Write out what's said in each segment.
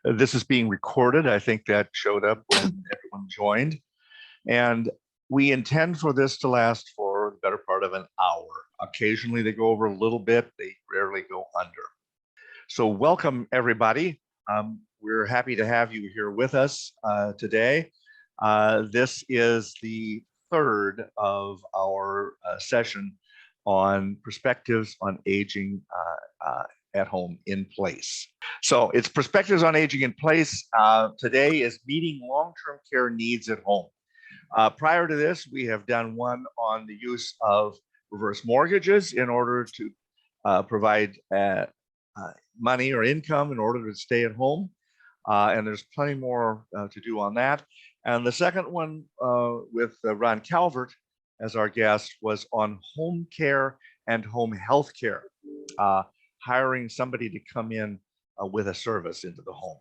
This is being recorded. I think that showed up when everyone joined. And we intend for this to last for the better part of an hour. Occasionally they go over a little bit, they rarely go under. So welcome everybody. We're happy to have you here with us today. This is the third of our session on perspectives on aging at home in place. So it's perspectives on aging in place. Today is meeting long-term care needs at home. Prior to this, we have done one on the use of reverse mortgages in order to provide money or income in order to stay at home. And there's plenty more to do on that. And the second one with Ron Calvert as our guest was on home care and home health care, hiring somebody to come in with a service into the home.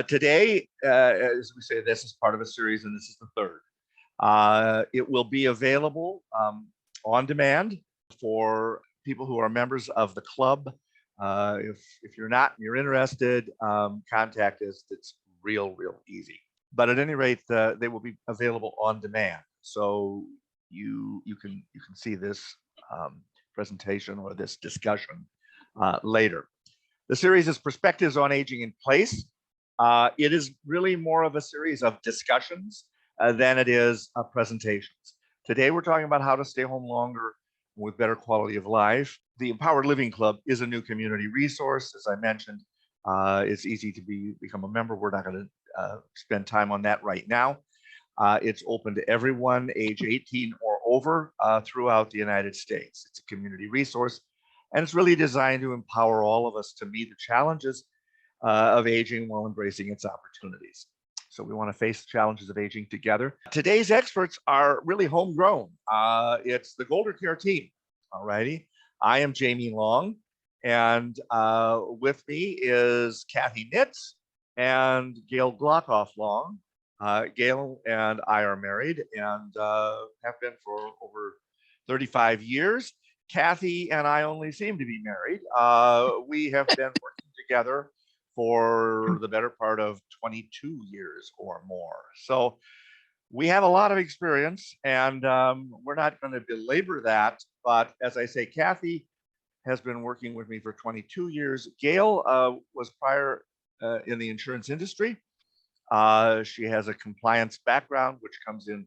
Today, as we say, this is part of a series, and this is the third. It will be available on demand for people who are members of the club. If you're not, and you're interested, contact us. It's real easy. But at any rate, they will be available on demand, so you can see this presentation or this discussion later. The series is Perspectives on Aging in Place. It is really more of a series of discussions than it is presentations. Today, we're talking about how to stay home longer with better quality of life. The Empowered Living Club is a new community resource. As I mentioned, it's easy to become a member. We're not going to spend time on that right now. It's open to everyone age 18 or over throughout the United States. It's a community resource, and it's really designed to empower all of us to meet the challenges of aging while embracing its opportunities. So we want to face the challenges of aging together. Today's experts are really homegrown. It's the Golder Care team. All righty. I am Jamie Long, and with me is Kathy Nitz and Gail Glockoff Long. Gail and I are married and have been for over 35 years. Kathy and I only seem to be married. We have been working together for the better part of 22 years or more. So we have a lot of experience, and we're not going to belabor that. But as I say, Kathy has been working with me for 22 years. Gail was prior in the insurance industry. She has a compliance background, which comes in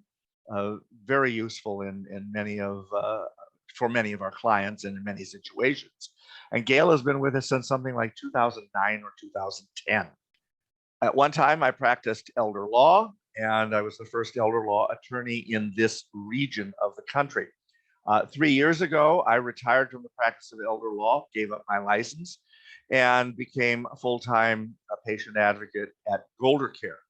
very useful in many of for many of our clients and in many situations. And Gail has been with us since something like 2009 or 2010. At one time, I practiced elder law, and I was the first elder law attorney in this region of the country. 3 years ago, I retired from the practice of elder law, gave up my license, and became a full-time patient advocate at Golder Care.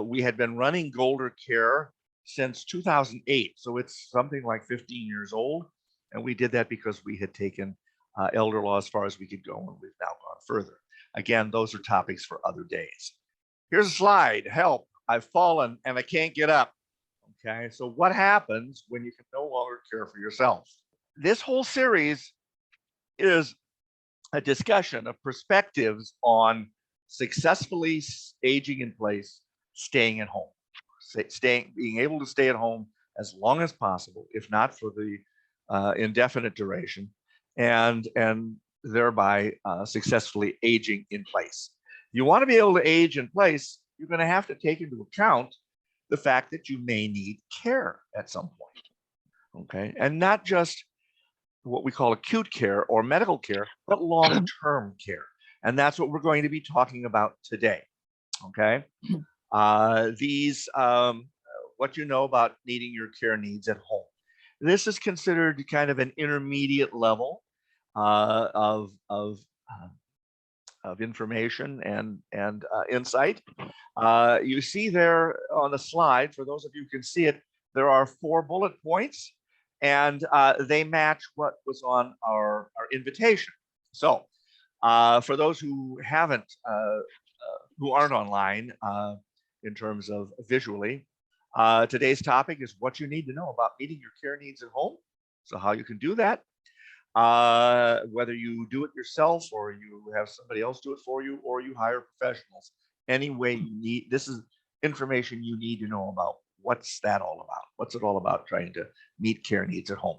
We had been running Golder Care since 2008, so it's something like 15 years old. And we did that because we had taken elder law as far as we could go, and we've now gone further. Again, those are topics for other days. Here's a slide. Help, I've fallen and I can't get up. Okay, so what happens when you can no longer care for yourself? This whole series is a discussion of perspectives on successfully aging in place, staying at home, being able to stay at home as long as possible, if not for the indefinite duration, and thereby successfully aging in place. You want to be able to age in place, you're going to have to take into account the fact that you may need care at some point, okay? And not just what we call acute care or medical care, but long-term care. And that's what we're going to be talking about today, okay? What you know about needing your care needs at home. This is considered kind of an intermediate level of information and insight. You see there on the slide, for those of you who can see it, there are 4 bullet points, and they match what was on our invitation. So for those who who aren't online in terms of visually, today's topic is what you need to know about meeting your care needs at home. So how you can do that. Whether you do it yourself or you have somebody else do it for you or you hire professionals, any way you need, this is information you need to know about. What's that all about? What's it all about trying to meet care needs at home?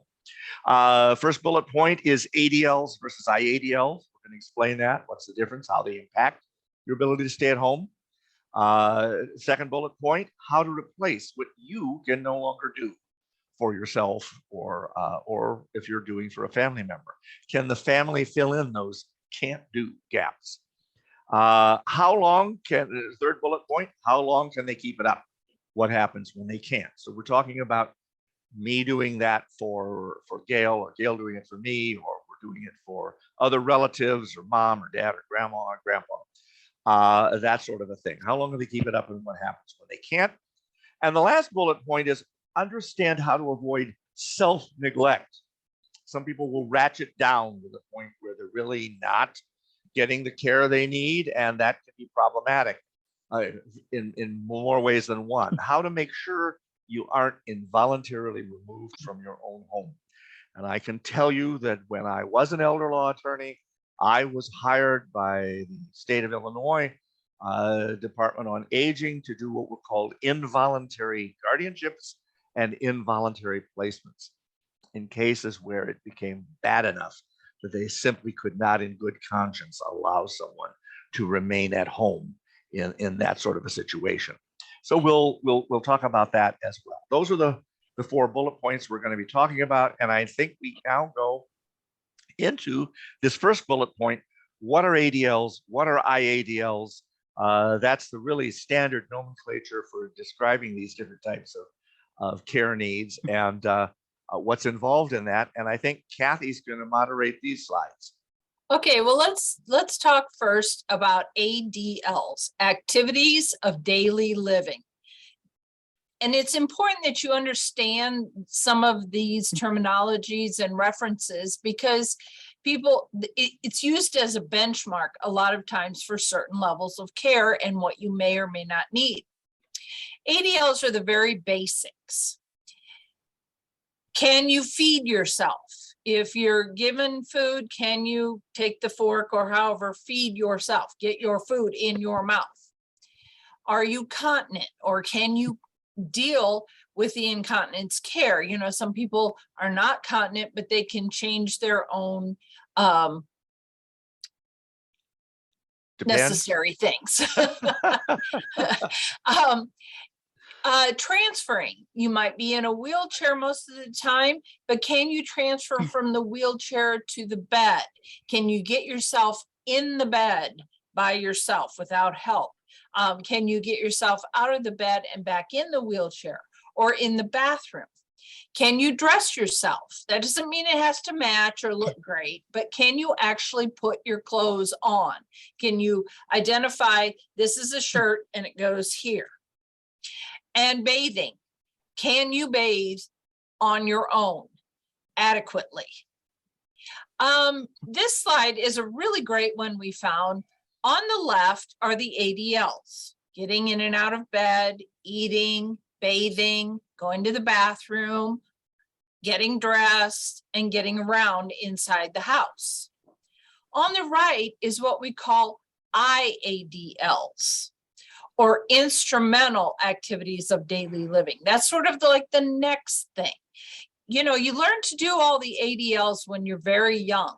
First bullet point is ADLs versus IADLs. We're going to explain that. What's the difference? How they impact your ability to stay at home. Second bullet point, how to replace what you can no longer do for yourself or if you're doing for a family member. Can the family fill in those can't do gaps? How long can, third bullet point, how long can they keep it up? What happens when they can't? So we're talking about me doing that for Gail, or Gail doing it for me, or we're doing it for other relatives or mom or dad or grandma or grandpa, that sort of a thing. How long do they keep it up and what happens when they can't? And the last bullet point is understand how to avoid self-neglect. Some people will ratchet down to the point where they're really not getting the care they need, and that can be problematic in more ways than one. How to make sure you aren't involuntarily removed from your own home. And I can tell you that when I was an elder law attorney, I was hired by the state of Illinois Department on Aging to do what were called involuntary guardianships and involuntary placements in cases where it became bad enough that they simply could not in good conscience allow someone to remain at home in that sort of a situation. So we'll talk about that as well. Those are the four bullet points we're going to be talking about. And I think we now go into this first bullet point. What are ADLs? What are IADLs? That's the really standard nomenclature for describing these different types of care needs and what's involved in that. And I think Kathy's going to moderate these slides. Okay, well, let's talk first about ADLs, activities of daily living. And it's important that you understand some of these terminologies and references because it's used as a benchmark a lot of times for certain levels of care and what you may or may not need. ADLs are the very basics. Can you feed yourself? If you're given food, can you take the fork or however feed yourself, get your food in your mouth? Are you continent or can you deal with the incontinence care? You know, some people are not continent, but they can change their own necessary things. Transferring, you might be in a wheelchair most of the time, but can you transfer from the wheelchair to the bed? Can you get yourself in the bed by yourself without help? Can you get yourself out of the bed and back in the wheelchair or in the bathroom? Can you dress yourself? That doesn't mean it has to match or look great, but can you actually put your clothes on? Can you identify this is a shirt and it goes here? And bathing, can you bathe on your own adequately? This slide is a really great one we found. On the left are the ADLs, getting in and out of bed, eating, bathing, going to the bathroom, getting dressed, and getting around inside the house. On the right is what we call IADLs, or instrumental activities of daily living. That's sort of like the next thing. You know, you learn to do all the ADLs when you're very young.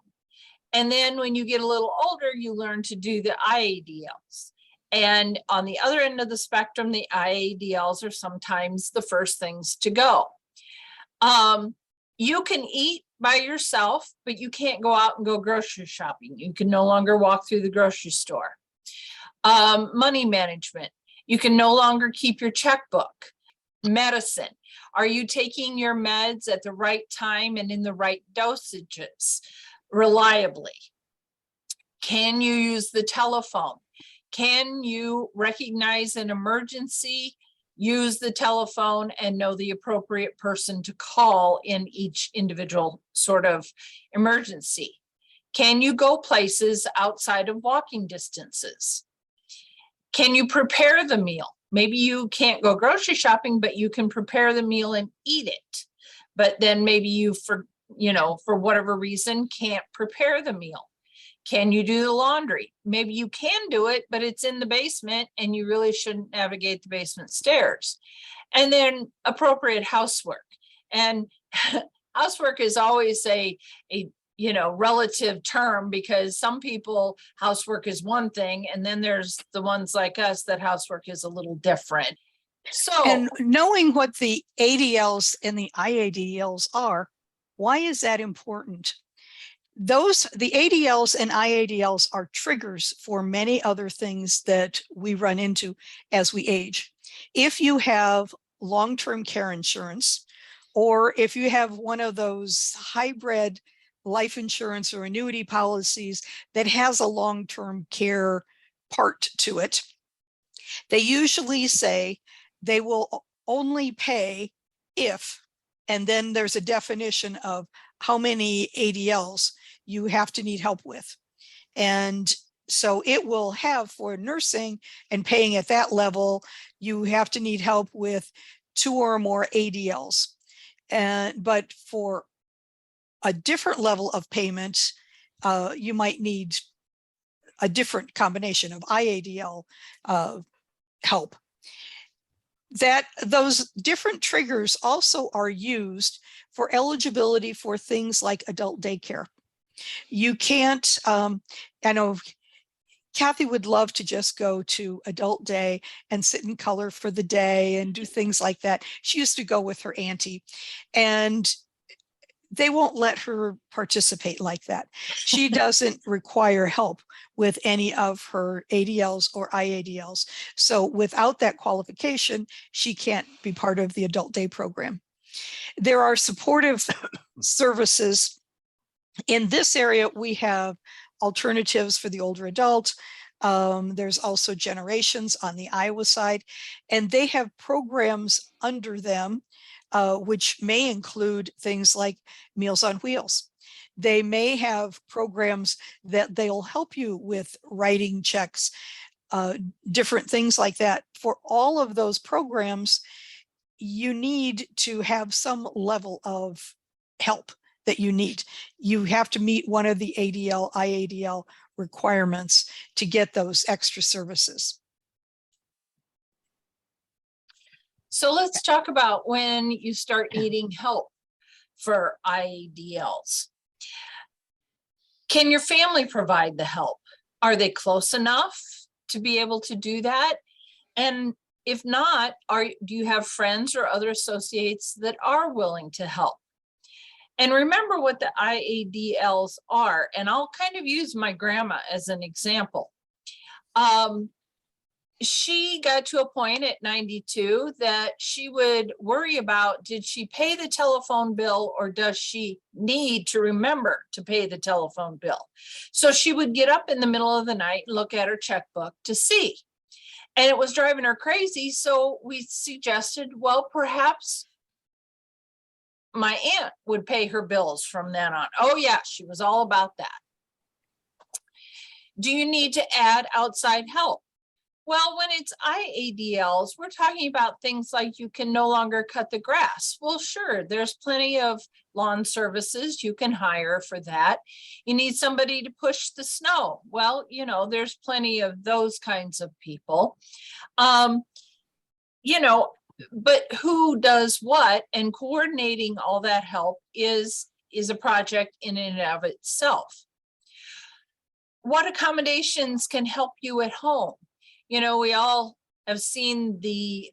And then when you get a little older, you learn to do the IADLs. And on the other end of the spectrum, the IADLs are sometimes the first things to go. You can eat by yourself, but you can't go out and go grocery shopping. You can no longer walk through the grocery store. Money management. You can no longer keep your checkbook. Medicine. Are you taking your meds at the right time and in the right dosages reliably? Can you use the telephone? Can you recognize an emergency, use the telephone, and know the appropriate person to call in each individual sort of emergency? Can you go places outside of walking distances? Can you prepare the meal? Maybe you can't go grocery shopping, but you can prepare the meal and eat it. But then maybe you for whatever reason, can't prepare the meal. Can you do the laundry? Maybe you can do it, but it's in the basement and you really shouldn't navigate the basement stairs. And then appropriate housework. And housework is always a relative term, because some people, housework is one thing, and then there's the ones like us that housework is a little different. So, And knowing what the ADLs and the IADLs are, why is that important? The ADLs and IADLs are triggers for many other things that we run into as we age. If you have long-term care insurance, or if you have one of those hybrid life insurance or annuity policies that has a long-term care part to it, they usually say they will only pay if, and then there's a definition of how many ADLs you have to need help with. And so it will have, for nursing and paying at that level, you have to need help with 2 or more ADLs. But for a different level of payment, you might need a different combination of IADL help. That those different triggers also are used for eligibility for things like adult daycare. You can't, I know Kathy would love to just go to adult day and sit in color for the day and do things like that. She used to go with her auntie, and they won't let her participate like that. She doesn't require help with any of her ADLs or IADLs. So without that qualification, she can't be part of the adult day program. There are supportive services. In this area, we have alternatives for the older adult. There's also Generations on the Iowa side, and they have programs under them, which may include things like Meals on Wheels. They may have programs that they'll help you with writing checks, different things like that. For all of those programs, you need to have some level of help that you need. You have to meet one of the ADL, IADL requirements to get those extra services. So let's talk about when you start needing help for IADLs. Can your family provide the help? Are they close enough to be able to do that? And if not, do you have friends or other associates that are willing to help? And remember what the IADLs are, and I'll kind of use my grandma as an example. She got to a point at 92 that she would worry about, did she pay the telephone bill, or does she need to remember to pay the telephone bill? So she would get up in the middle of the night and look at her checkbook to see. And it was driving her crazy. So we suggested, well, perhaps my aunt would pay her bills from then on. Oh yeah, she was all about that. Do you need to add outside help? Well, when it's IADLs, we're talking about things like you can no longer cut the grass. Well, sure, there's plenty of lawn services you can hire for that. You need somebody to push the snow. Well, there's plenty of those kinds of people. But who does what, and coordinating all that help is a project in and of itself. What accommodations can help you at home? We all have seen the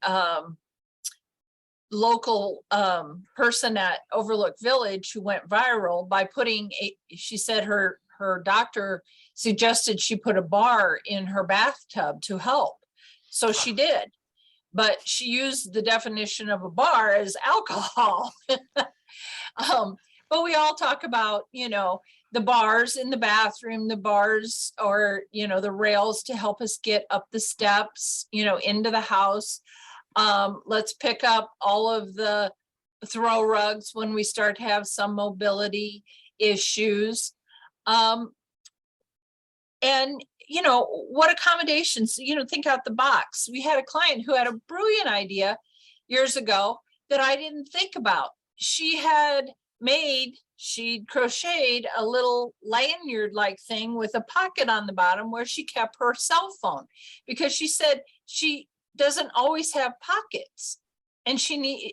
local person at Overlook Village who went viral by putting she said her doctor suggested she put a bar in her bathtub to help. So she did. But she used the definition of a bar as alcohol. But we all talk about, the bars in the bathroom, the bars, or, the rails to help us get up the steps, into the house. Let's pick up all of the throw rugs when we start to have some mobility issues. And what accommodations, think out the box. We had a client who had a brilliant idea years ago that I didn't think about. She had made, she'd crocheted a little lanyard like thing with a pocket on the bottom where she kept her cell phone, because she said she doesn't always have pockets and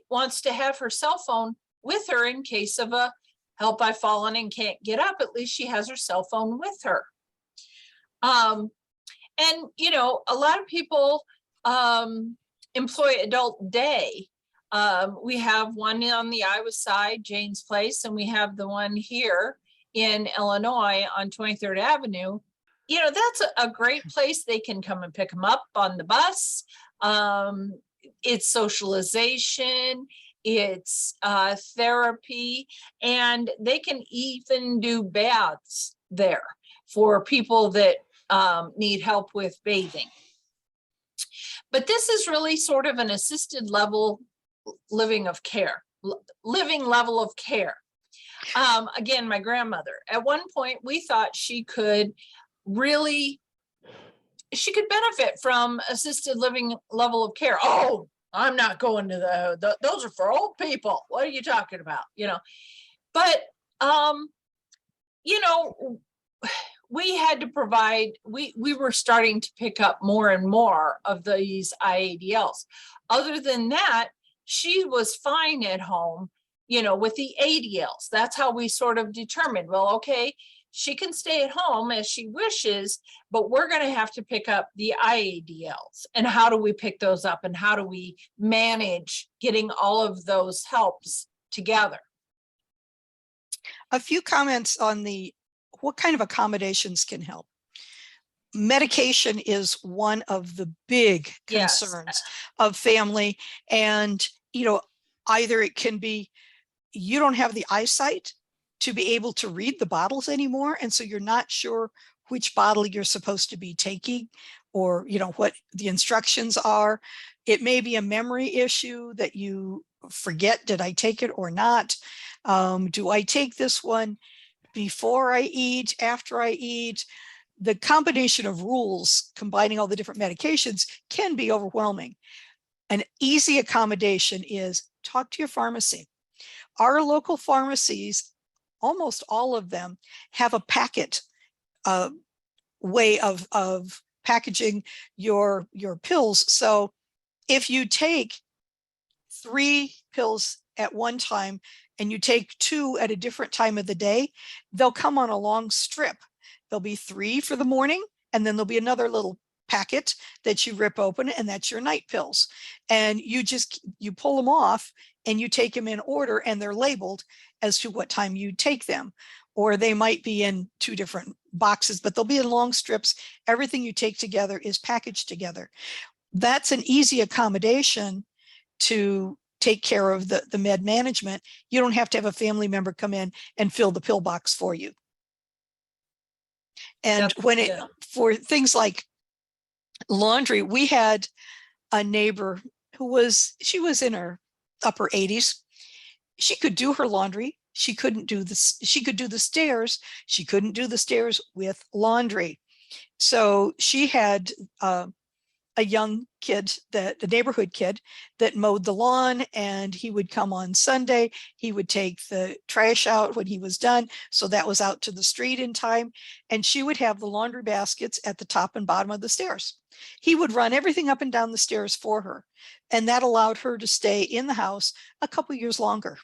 wants to have her cell phone with her in case of a help, I've fallen and can't get up. At least she has her cell phone with her. And you know, a lot of people employ adult day. We have one on the Iowa side, Jane's Place, and we have the one here in Illinois on 23rd Avenue. You know, that's a great place. They can come and pick them up on the bus. It's socialization, it's therapy, and they can even do baths there for people that need help with bathing. But this is really sort of an assisted level living level of care. Again, my grandmother, at one point we thought she could benefit from assisted living level of care. Oh, I'm not going to those are for old people. What are you talking about? You know, but you know, we had to provide, we were starting to pick up more and more of these IADLs. Other than that, she was fine at home, you know, with the ADLs. That's how we sort of determined, well, okay, she can stay at home as she wishes, but we're going to have to pick up the IADLs. And how do we pick those up? And how do we manage getting all of those helps together? A few comments on what kind of accommodations can help. Medication is one of the big concerns of family. And, you know, either it can be, you don't have the eyesight to be able to read the bottles anymore. And so you're not sure which bottle you're supposed to be taking, or, you know, what the instructions are. It may be a memory issue that you forget, did I take it or not? Do I take this one before I eat, after I eat? The combination of rules combining all the different medications can be overwhelming. An easy accommodation is talk to your pharmacy. Our local pharmacies, almost all of them, have a packet way of packaging your pills. So if you take 3 pills at one time and you take 2 at a different time of the day, they'll come on a long strip. There'll be 3 for the morning, and then there'll be another little packet that you rip open, and that's your night pills. And you pull them off and you take them in order, and they're labeled as to what time you take them. Or they might be in 2 different boxes, but they'll be in long strips. Everything you take together is packaged together. That's an easy accommodation to take care of the med management. You don't have to have a family member come in and fill the pill box for you. And for things like laundry, we had a neighbor she was in her upper 80s. She could do her laundry. She couldn't do this. She could do the stairs. She couldn't do the stairs with laundry. So she had a young kid, the neighborhood kid, that mowed the lawn, and he would come on Sunday. He would take the trash out when he was done, so that was out to the street in time. And she would have the laundry baskets at the top and bottom of the stairs. He would run everything up and down the stairs for her, and that allowed her to stay in the house a couple years longer.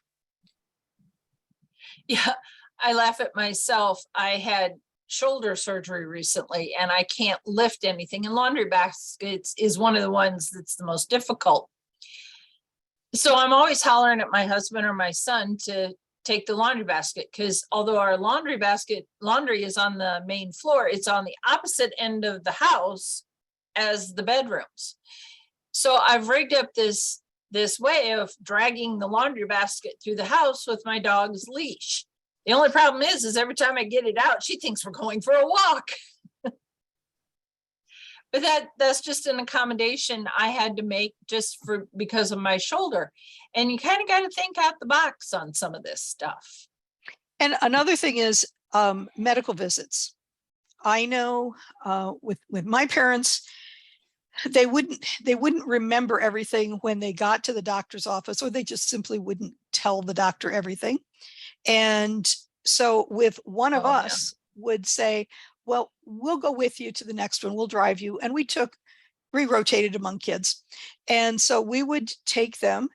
Yeah, I laugh at myself. I had shoulder surgery recently, and I can't lift anything, and laundry baskets is one of the ones that's the most difficult. So I'm always hollering at my husband or my son to take the laundry basket, because although our laundry is on the main floor, it's on the opposite end of the house as the bedrooms. So I've rigged up this way of dragging the laundry basket through the house with my dog's leash. The only problem is every time I get it out, she thinks we're going for a walk. But that's just an accommodation I had to make just because of my shoulder. And you kind of got to think out the box on some of this stuff. And another thing is medical visits. I know with my parents, they wouldn't remember everything when they got to the doctor's office, or they just simply wouldn't tell the doctor everything. And so with one of Oh, yeah. us would say, well, we'll go with you to the next one. We'll drive you. And we rotated among kids. And so we would take them.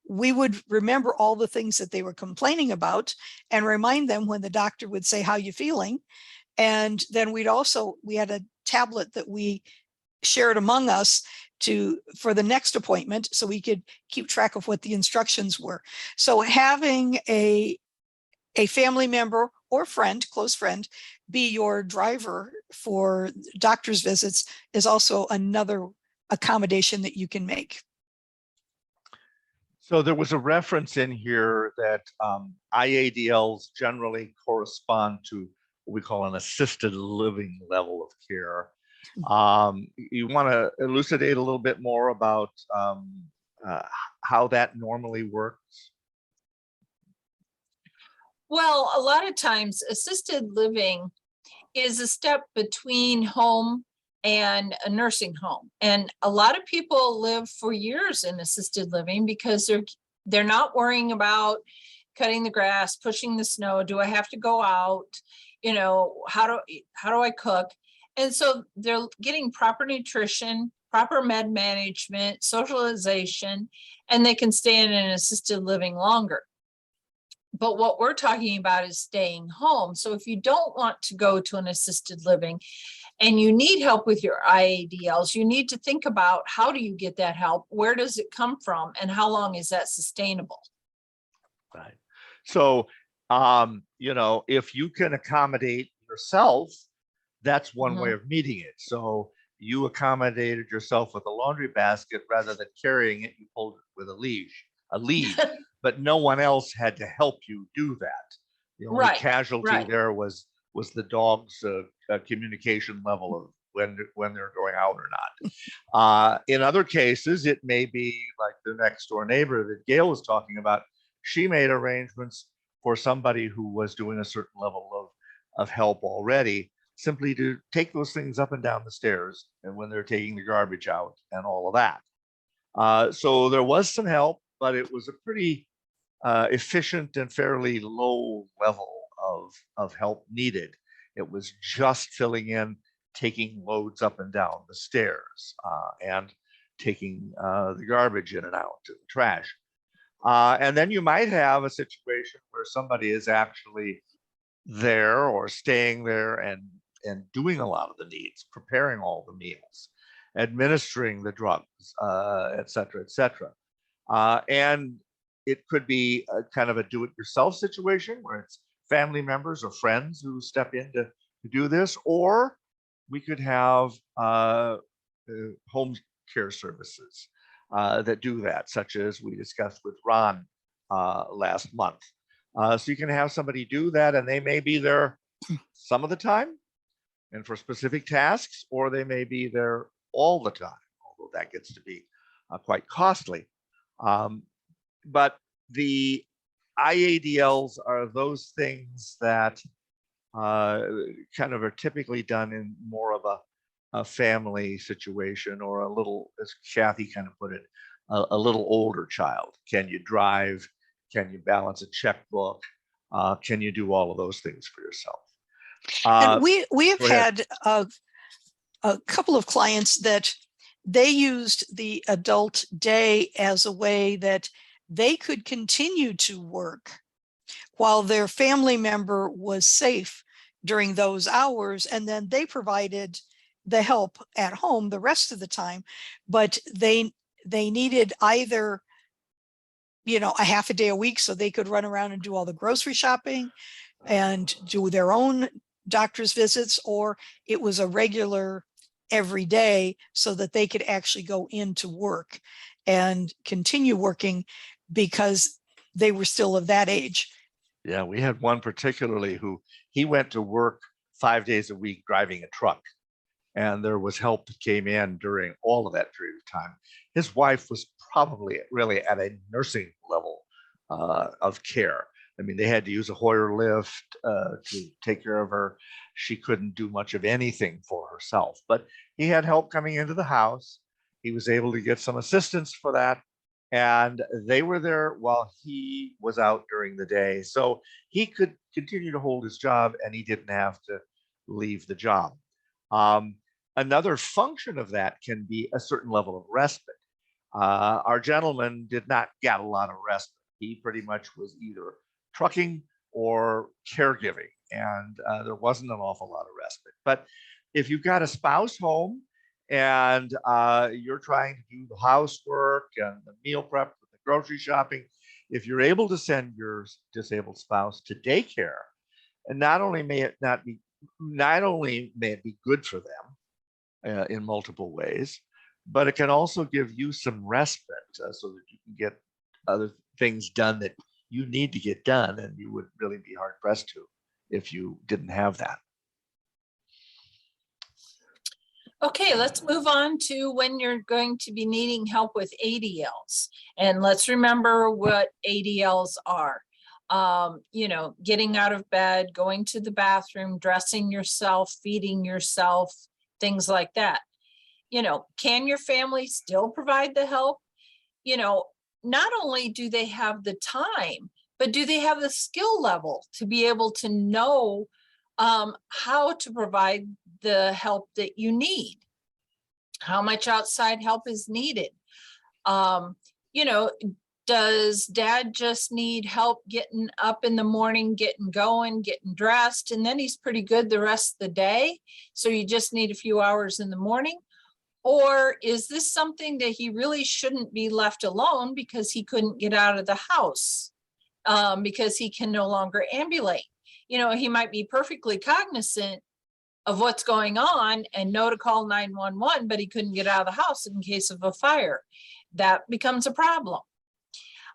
We would remember all the things that they were complaining about and remind them when the doctor would say, how you feeling? And then we had a tablet that we shared among us for the next appointment, so we could keep track of what the instructions were. So having a family member or friend, close friend, be your driver for doctor's visits is also another accommodation that you can make. So there was a reference in here that IADLs generally correspond to what we call an assisted living level of care. You want to elucidate a little bit more about how that normally works? Well, a lot of times assisted living is a step between home and a nursing home. And a lot of people live for years in assisted living because they're not worrying about cutting the grass, pushing the snow. Do I have to go out? You know, how do I cook? And so they're getting proper nutrition, proper med management, socialization, and they can stay in an assisted living longer. But what we're talking about is staying home. So if you don't want to go to an assisted living and you need help with your IADLs, you need to think about, how do you get that help? Where does it come from? And how long is that sustainable? Right. So, you know, if you can accommodate yourself, that's one way of meeting it. So you accommodated yourself with a laundry basket rather than carrying it, you pulled it with a lead, but no one else had to help you do that. The only Right, casualty right. there was the dog's communication level of when they're going out or not. In other cases, it may be like the next door neighbor that Gail was talking about. She made arrangements for somebody who was doing a certain level of help already, simply to take those things up and down the stairs and when they're taking the garbage out and all of that. So there was some help, but it was a pretty efficient and fairly low level of help needed. It was just filling in, taking loads up and down the stairs, and taking the garbage in and out to the trash. And then you might have a situation where somebody is actually there or staying there and doing a lot of the needs, preparing all the meals, administering the drugs, et cetera, et cetera. And it could be a kind of a do-it-yourself situation where it's family members or friends who step in to do this, or we could have home care services that do that, such as we discussed with Ron last month. So you can have somebody do that, and they may be there some of the time and for specific tasks, or they may be there all the time, although that gets to be quite costly. But the IADLs are those things that kind of are typically done in more of a family situation, or a little, as Kathy kind of put it, a little older child. Can you drive? Can you balance a checkbook? Can you do all of those things for yourself? And we have go ahead. had a couple of clients that they used the adult day as a way that they could continue to work while their family member was safe during those hours. And then they provided the help at home the rest of the time, but they needed either, you know, a half a day a week so they could run around and do all the grocery shopping and do their own doctor's visits, or it was a regular every day so that they could actually go into work and continue working because they were still of that age. Yeah, we had one particularly who he went to work 5 days a week driving a truck, and there was help that came in during all of that period of time. His wife was probably really at a nursing level of care. I mean, they had to use a Hoyer lift to take care of her. She couldn't do much of anything for herself, but he had help coming into the house. He was able to get some assistance for that, And they were there while he was out during the day. So he could continue to hold his job and he didn't have to leave the job. Um, Another function of that can be a certain level of respite. Our gentleman did not get a lot of respite. He pretty much was either trucking or caregiving, and there wasn't an awful lot of respite. But if you've got a spouse home and you're trying to do the housework and the meal prep, the grocery shopping, if you're able to send your disabled spouse to daycare, and not only may it be good for them in multiple ways, but it can also give you some respite so that you can get other things done that you need to get done, and you would really be hard pressed to if you didn't have that. Okay, let's move on to when you're going to be needing help with ADLs. And let's remember what ADLs are. You know, getting out of bed, going to the bathroom, dressing yourself, feeding yourself, things like that. You know, can your family still provide the help? You know, not only do they have the time, but do they have the skill level to be able to know how to provide the help that you need? How much outside help is needed? You know, does dad just need help getting up in the morning, getting going, getting dressed, and then he's pretty good the rest of the day? So you just need a few hours in the morning? Or is this something that he really shouldn't be left alone because he couldn't get out of the house because he can no longer ambulate? You know, he might be perfectly cognizant of what's going on and know to call 911, but he couldn't get out of the house in case of a fire. That becomes a problem.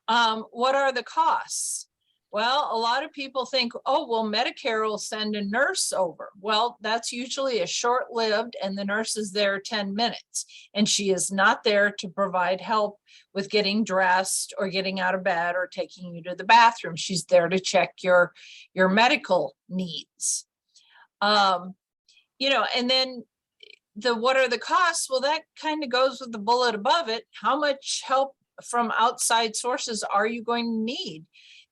What are the costs? Well, a lot of people think, oh, well, Medicare will send a nurse over. Well, that's usually a short-lived, and the nurse is there 10 minutes, and she is not there to provide help with getting dressed or getting out of bed or taking you to the bathroom. She's there to check your medical needs. You know, and then what are the costs? Well, that kind of goes with the bullet above it. How much help from outside sources are you going to need?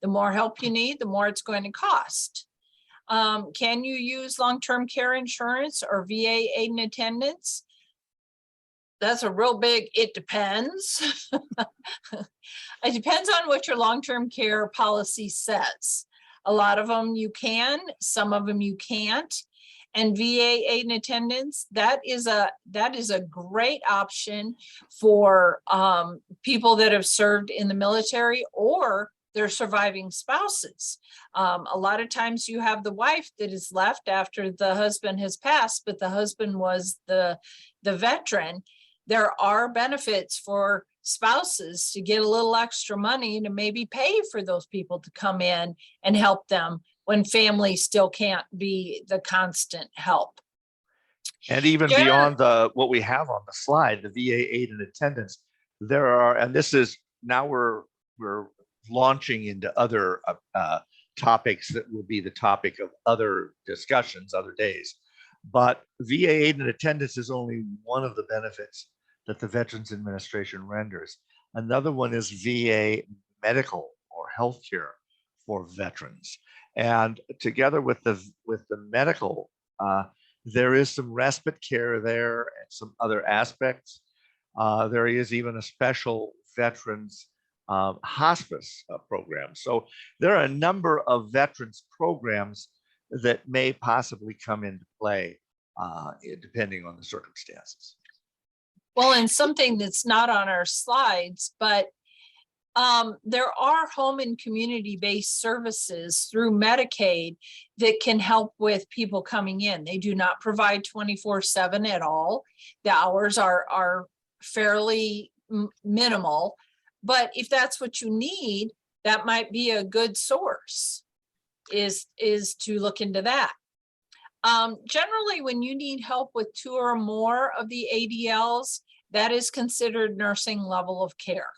The more help you need, the more it's going to cost. Can you use long-term care insurance or VA aid and attendance? That's a real big, it depends. It depends on what your long-term care policy says. A lot of them you can, some of them you can't. And VA aid and attendance, that is a great option for people that have served in the military or their surviving spouses. A lot of times you have the wife that is left after the husband has passed, but the husband was the veteran. There are benefits for spouses to get a little extra money to maybe pay for those people to come in and help them when family still can't be the constant help. And even beyond what we have on the slide, the VA aid and attendance, there are, and this is now we're launching into other topics that will be the topic of other discussions, other days. But VA aid and attendance is only one of the benefits that the Veterans Administration renders. Another one is VA medical or healthcare for veterans. And together with the medical, there is some respite care there and some other aspects. There is even a special veterans hospice program. So there are a number of veterans programs that may possibly come into play depending on the circumstances. Well, and something that's not on our slides, but there are home and community-based services through Medicaid that can help with people coming in. They do not provide 24/7 at all. The hours are fairly minimal, but if that's what you need, that might be a good source, is to look into that. Generally, when you need help with 2 or more of the ADLs, that is considered nursing level of care.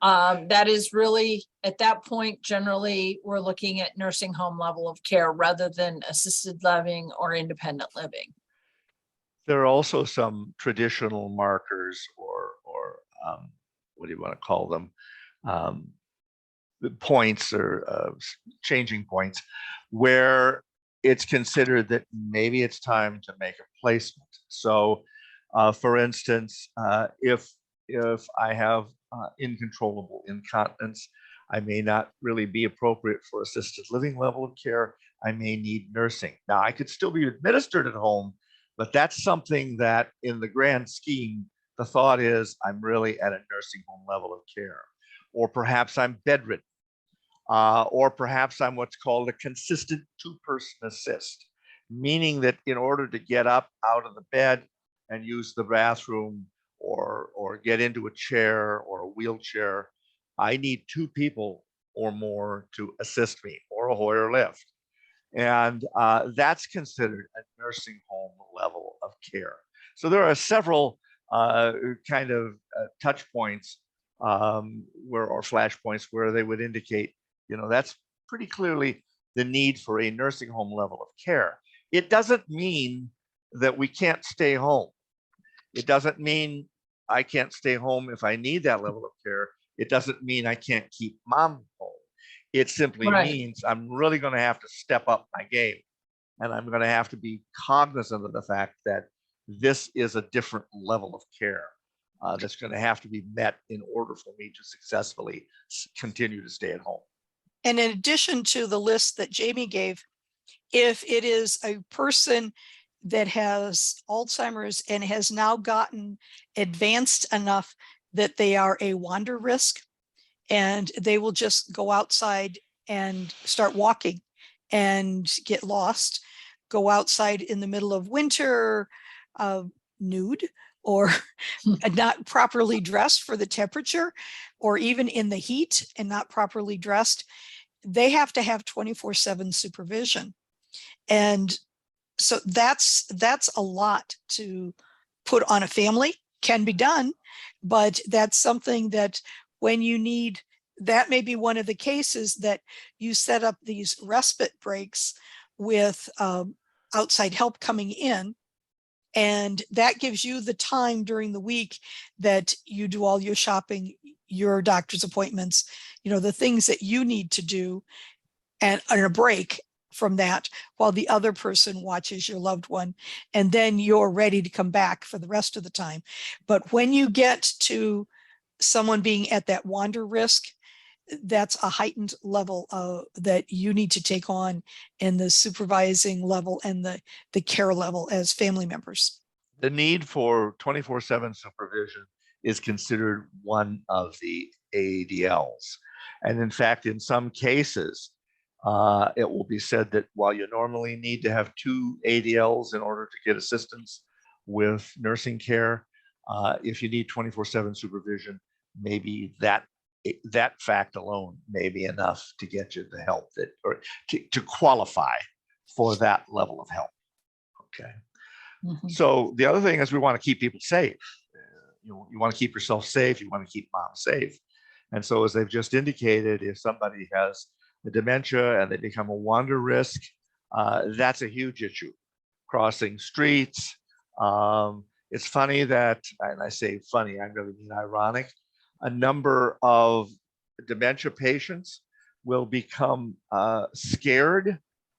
That is really, at that point, generally, we're looking at nursing home level of care rather than assisted living or independent living. There are also some traditional markers or what do you want to call them? The points or changing points where it's considered that maybe it's time to make a placement. So, for instance, if I have incontrollable incontinence, I may not really be appropriate for assisted living level of care. I may need nursing. Now, I could still be administered at home, but that's something that in the grand scheme, the thought is I'm really at a nursing home level of care. Or perhaps I'm bedridden. Or perhaps I'm what's called a consistent two-person assist, meaning that in order to get up out of the bed and use the bathroom or get into a chair or a wheelchair, I need two people or more to assist me, or a Hoyer lift. And that's considered a nursing home level of care. So there are several kind of touch points or flash points where they would indicate, that's pretty clearly the need for a nursing home level of care. It doesn't mean that we can't stay home. It doesn't mean I can't stay home if I need that level of care. It doesn't mean I can't keep mom home. It simply Right. means I'm really going to have to step up my game, and I'm going to have to be cognizant of the fact that this is a different level of care that's going to have to be met in order for me to successfully continue to stay at home. And in addition to the list that Jamie gave, if it is a person that has Alzheimer's and has now gotten advanced enough that they are a wander risk, and they will just go outside and start walking and get lost, go outside in the middle of winter, nude, or not properly dressed for the temperature, or even in the heat and not properly dressed, they have to have 24/7 supervision. And so that's a lot to put on a family. Can be done, but that's something that when you need, that may be one of the cases that you set up these respite breaks with outside help coming in. And that gives you the time during the week that you do all your shopping, your doctor's appointments, the things that you need to do, and a break from that while the other person watches your loved one. And then you're ready to come back for the rest of the time. But when you get to someone being at that wander risk, that's a heightened level that you need to take on in the supervising level and the care level as family members. The need for 24/7 supervision is considered one of the ADLs. And in fact, in some cases, it will be said that while you normally need to have 2 ADLs in order to get assistance with nursing care, if you need 24/7 supervision, maybe that fact alone may be enough to get you the help or to qualify for that level of help. Okay. Mhm. So the other thing is we want to keep people safe. You want to keep yourself safe. You want to keep mom safe. And so, as they've just indicated, if somebody has the dementia and they become a wander risk, that's a huge issue. Crossing streets. It's funny that, and I say funny, I really mean ironic, a number of dementia patients will become scared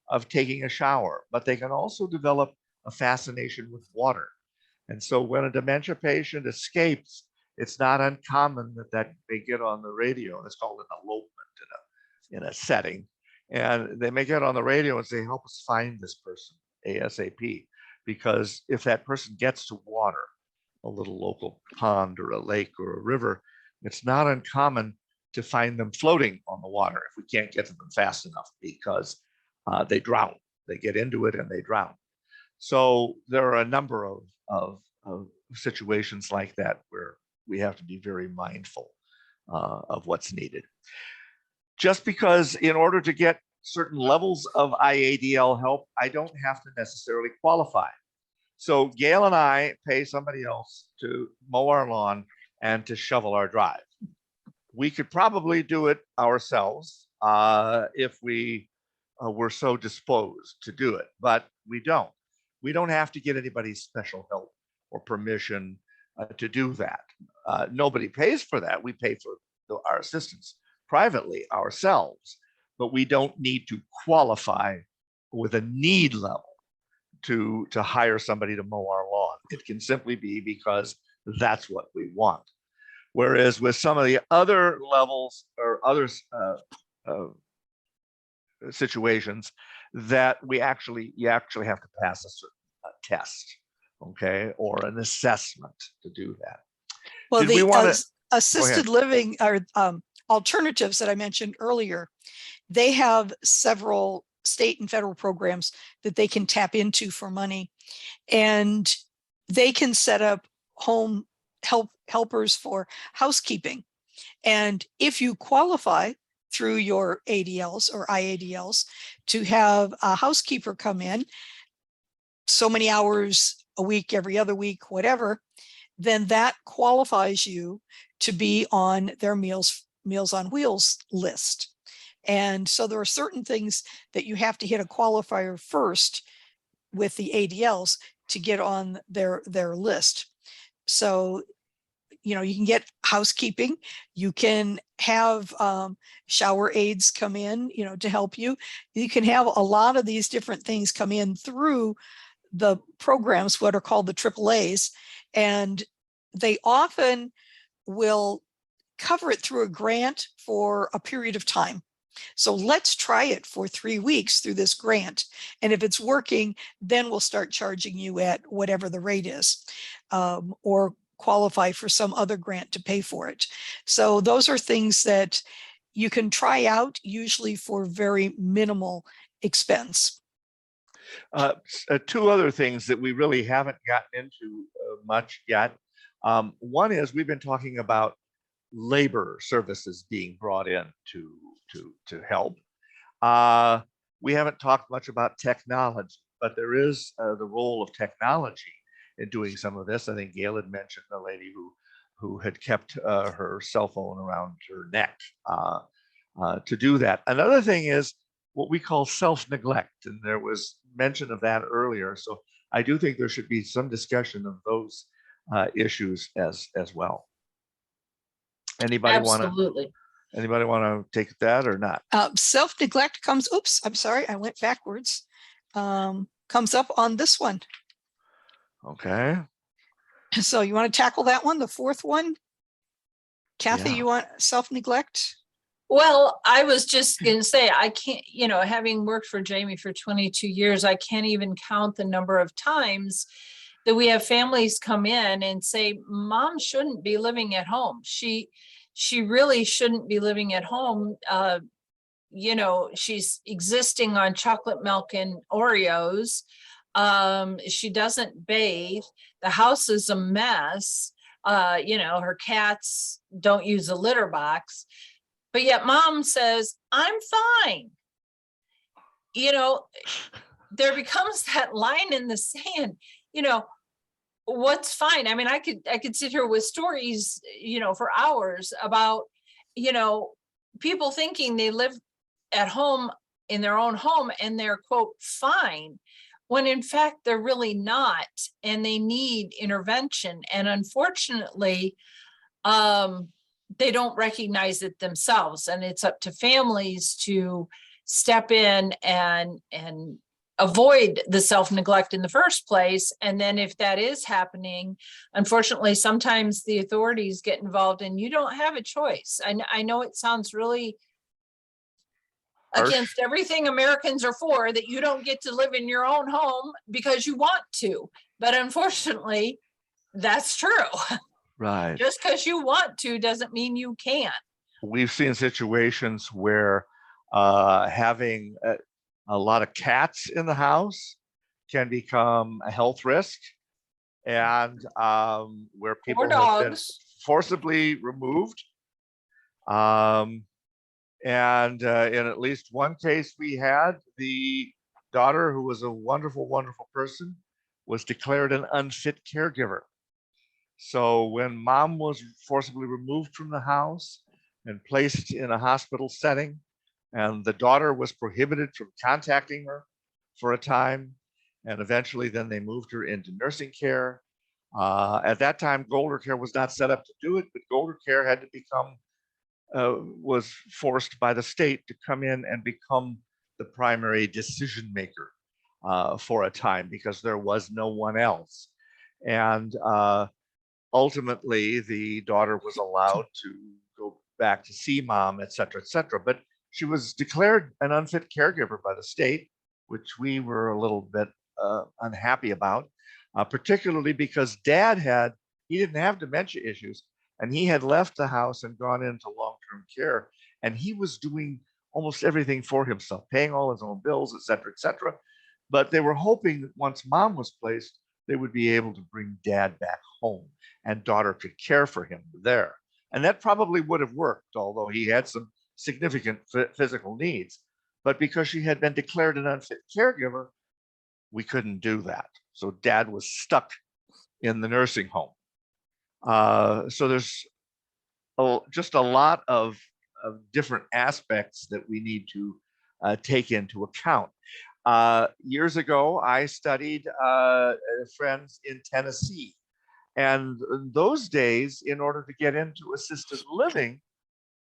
of taking a shower, but they can also develop a fascination with water. And so when a dementia patient escapes, it's not uncommon that they get on the radio. It's called an elopement in a setting. And they may get on the radio and say, help us find this person ASAP. Because if that person gets to water, a little local pond or a lake or a river, it's not uncommon to find them floating on the water if we can't get to them fast enough, because they drown. They get into it and they drown. So there are a number of situations like that where we have to be very mindful of what's needed. Just because in order to get certain levels of IADL help, I don't have to necessarily qualify. So Gail and I pay somebody else to mow our lawn and to shovel our drive. We could probably do it ourselves if we were so disposed to do it, but we don't. We don't have to get anybody's special help or permission to do that. Nobody pays for that. We pay for our assistance privately ourselves, but we don't need to qualify with a need level to hire somebody to mow our lawn. It can simply be because that's what we want. Whereas with some of the other levels or other situations, that you actually have to pass a certain test, okay, or an assessment to do that. Well, Did we the want to? assisted living or alternatives that I mentioned earlier, they have several state and federal programs that they can tap into for money, and they can set up home helpers for housekeeping. And if you qualify through your ADLs or IADLs to have a housekeeper come in so many hours a week, every other week, whatever, then that qualifies you to be on their Meals on Wheels list. And so there are certain things that you have to hit a qualifier first with the ADLs to get on their list. So, you can get housekeeping, you can have shower aides come in, to help you. You can have a lot of these different things come in through the programs, what are called the AAAs, and they often will cover it through a grant for a period of time. So let's try it for 3 weeks through this grant. And if it's working, then we'll start charging you at whatever the rate is, or qualify for some other grant to pay for it. So those are things that you can try out, usually for very minimal expense. Two other things that we really haven't gotten into much yet. One is we've been talking about labor services being brought in to help. We haven't talked much about technology, but there is the role of technology in doing some of this. I think Gail had mentioned the lady who had kept her cell phone around her neck to do that. Another thing is what we call self-neglect, and there was mention of that earlier. So I do think there should be some discussion of those issues as well. Anybody want to take that or not? Self-neglect comes, oops, I'm sorry, I went backwards. Comes up on this one. Okay. So you want to tackle that one, the fourth one? Kathy, Yeah. you want self-neglect? Well, I was just going to say, I can't, having worked for Jamie for 22 years, I can't even count the number of times that we have families come in and say, Mom shouldn't be living at home. She really shouldn't be living at home. She's existing on chocolate milk and Oreos. She doesn't bathe. The house is a mess. Her cats don't use a litter box. But yet Mom says, I'm fine. There becomes that line in the sand, what's fine. I mean, I could sit here with stories, for hours about, people thinking they live at home in their own home and they're, quote, fine, when in fact they're really not, and they need intervention. And unfortunately, they don't recognize it themselves, and it's up to families to step in and avoid the self-neglect in the first place. And then if that is happening, unfortunately, sometimes the authorities get involved and you don't have a choice. I know it sounds really Harsh. Against everything Americans are for, that you don't get to live in your own home because you want to, but unfortunately, that's true. Right. Just because you want to doesn't mean you can. We've seen situations where having a lot of cats in the house can become a health risk, and where people have been forcibly removed. And in at least one case we had, the daughter, who was a wonderful, wonderful person, was declared an unfit caregiver. So when Mom was forcibly removed from the house and placed in a hospital setting, and the daughter was prohibited from contacting her for a time, and eventually then they moved her into nursing care, At that time, Golder Care was not set up to do it, but Golder Care had to become, was forced by the state to come in and become the primary decision maker for a time because there was no one else. And ultimately, the daughter was allowed to go back to see mom, et cetera, et cetera. But she was declared an unfit caregiver by the state, which we were a little bit unhappy about, particularly because he didn't have dementia issues, and he had left the house and gone into long-term care, and he was doing almost everything for himself, paying all his own bills, et cetera, et cetera. But they were hoping that once mom was placed, they would be able to bring dad back home and daughter could care for him there. And that probably would have worked, although he had some significant physical needs. But because she had been declared an unfit caregiver, we couldn't do that. So dad was stuck in the nursing home. So there's just a lot of different aspects that we need to take into account. Years ago, I studied friends in Tennessee. And in those days, in order to get into assisted living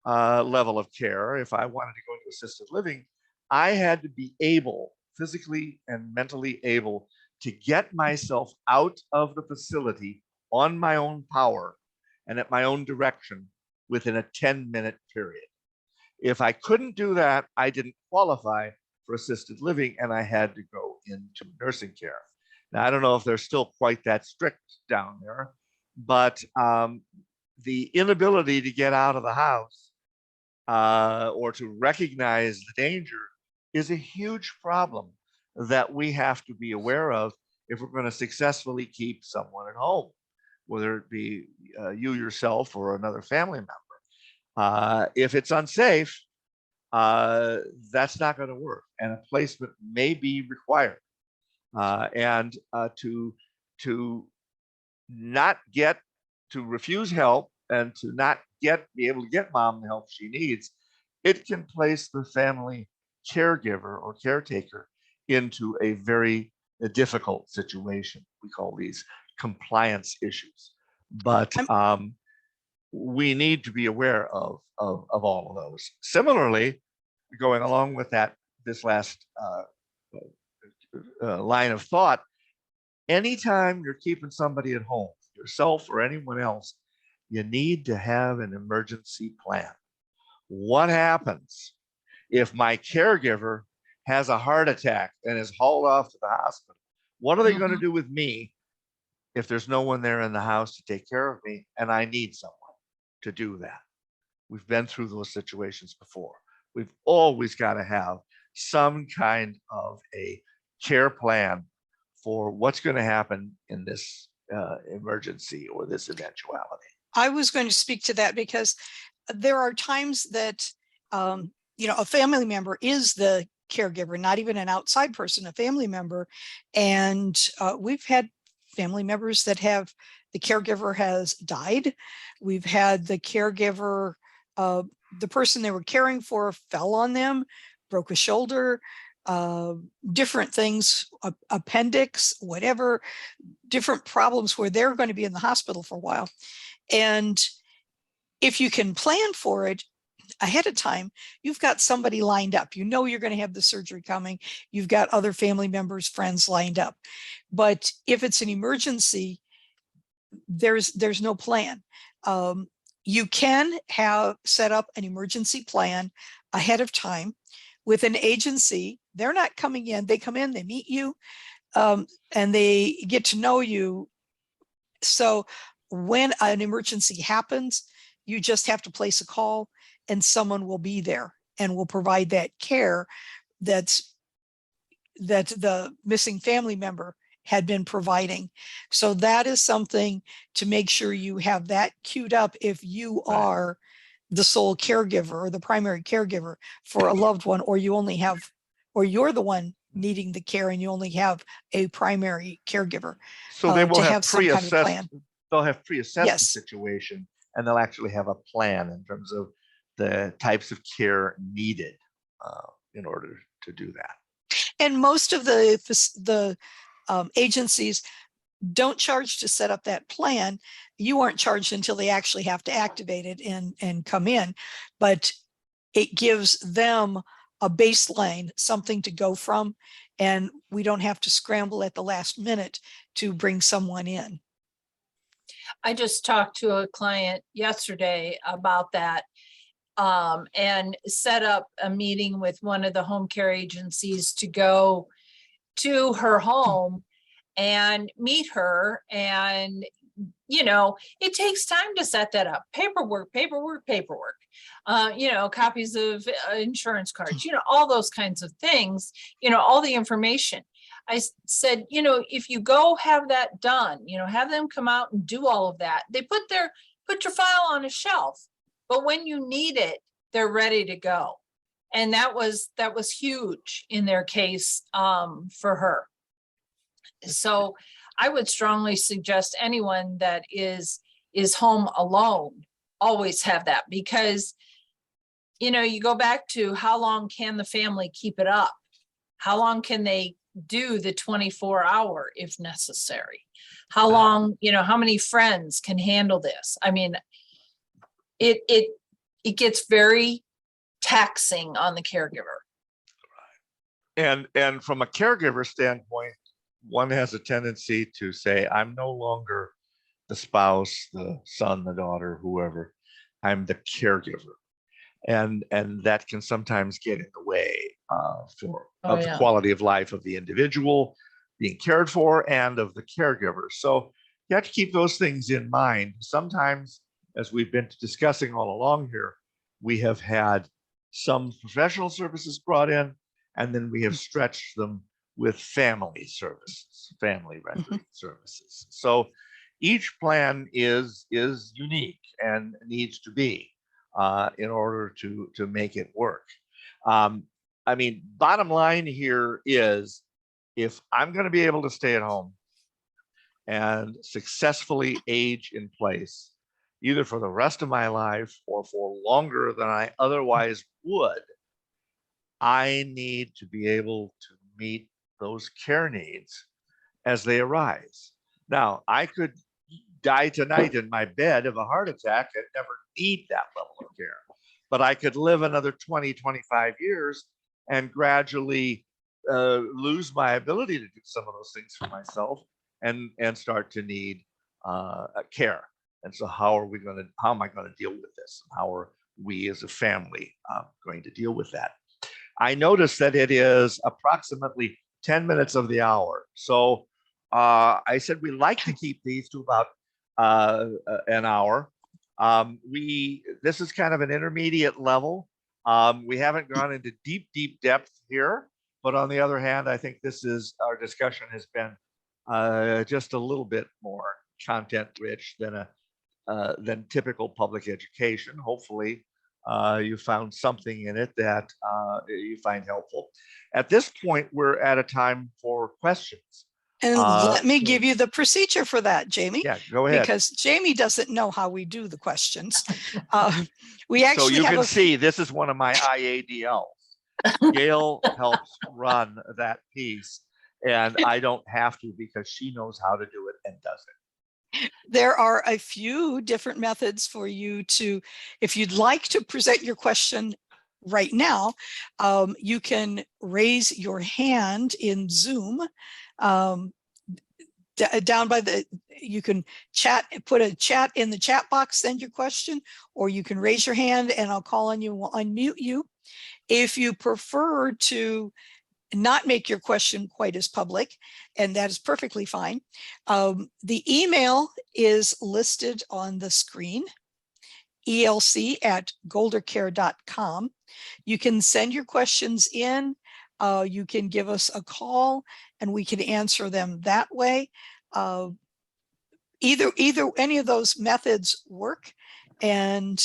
level of care, if I wanted to go into assisted living, I had to be able, physically and mentally able, to get myself out of the facility on my own power and at my own direction within a 10-minute period. If I couldn't do that, I didn't qualify for assisted living and I had to go into nursing care. Now, I don't know if they're still quite that strict down there, but the inability to get out of the house or to recognize the danger is a huge problem that we have to be aware of if we're going to successfully keep someone at home, whether it be you yourself or another family member. If it's unsafe, that's not going to work, and a placement may be required. And to not get, to refuse help and to not be able to get mom the help she needs, it can place the family caregiver or caretaker into a very difficult situation. We call these compliance issues, but we need to be aware of all of those. Similarly, going along with that, this last line of thought, anytime you're keeping somebody at home, yourself or anyone else, you need to have an emergency plan. What happens if my caregiver has a heart attack and is hauled off to the hospital? What are they going to do with me if there's no one there in the house to take care of me and I need someone to do that? We've been through those situations before. We've always got to have some kind of a care plan for what's going to happen in this emergency or this eventuality. I was going to speak to that because there are times that, a family member is the caregiver, not even an outside person, a family member. And we've had family members that have, the caregiver has died. We've had the caregiver, the person they were caring for fell on them, broke a shoulder, different things, appendix, whatever, different problems where they're going to be in the hospital for a while. And if you can plan for it ahead of time, you've got somebody lined up. You know you're going to have the surgery coming. You've got other family members, friends lined up. But if it's an emergency, there's no plan. You can have set up an emergency plan ahead of time with an agency. They're not coming in. They come in, they meet you, and they get to know you. So when an emergency happens, you just have to place a call and someone will be there and will provide that care that the missing family member had been providing. So that is something to make sure you have that queued up if you are the sole caregiver or the primary caregiver for a loved one, or you only have, or you're the one needing the care and you only have a primary caregiver. So they will to have some kind of plan. They'll have pre-assessed Yes. the situation, and they'll actually have a plan in terms of the types of care needed in order to do that. And most of the agencies don't charge to set up that plan. You aren't charged until they actually have to activate it and come in, but it gives them a baseline, something to go from, and we don't have to scramble at the last minute to bring someone in. I just talked to a client yesterday about that, and set up a meeting with one of the home care agencies to go to her home and meet her. And, it takes time to set that up. Paperwork. Copies of insurance cards, all those kinds of things, all the information. I said, if you go have that done, have them come out and do all of that. They put your file on a shelf, but when you need it, they're ready to go. And that was huge in their case, for her. So I would strongly suggest anyone that is home alone always have that, because you go back to how long can the family keep it up? How long can they do the 24-hour if necessary? How long, how many friends can handle this? I mean, it gets very taxing on the caregiver. And from a caregiver standpoint, one has a tendency to say, I'm no longer the spouse, the son, the daughter, whoever. I'm the caregiver. And that can sometimes get in the way of the quality of life of the individual being cared for and of the caregiver. So you have to keep those things in mind. Sometimes, as we've been discussing all along here, we have had some professional services brought in, and then we have stretched them with family services, family rendering services. So each plan is unique and needs to be in order to make it work. I mean, bottom line here is, if I'm going to be able to stay at home and successfully age in place, either for the rest of my life or for longer than I otherwise would, I need to be able to meet those care needs as they arise. Now, I could die tonight in my bed of a heart attack and never need that level of care, but I could live another 20, 25 years and gradually lose my ability to do some of those things for myself and start to need care. And so how am I going to deal with this? How are we as a family going to deal with that? I noticed that it is approximately 10 minutes of the hour. So I said we like to keep these to about an hour. This is kind of an intermediate level. We haven't gone into deep depth here, but on the other hand, I think our discussion has been just a little bit more content rich than typical public education. Hopefully, you found something in it that you find helpful. At this point, we're at a time for questions. And let me give you the procedure for that, Jamie. Yeah, go ahead. Because Jamie doesn't know how we do the questions. We actually so you can see this is one of my IADLs. Gail helps run that piece, and I don't have to because she knows how to do it and does it. There are a few different methods for you to, if you'd like to present your question right now, you can raise your hand in Zoom. Down by you can put a chat in the chat box, send your question, or you can raise your hand and I'll call on you, we'll unmute you. If you prefer to not make your question quite as public, and that is perfectly fine, the email is listed on the screen, elc@goldercare.com. You can send your questions in. You can give us a call and we can answer them that way. Either any of those methods work. And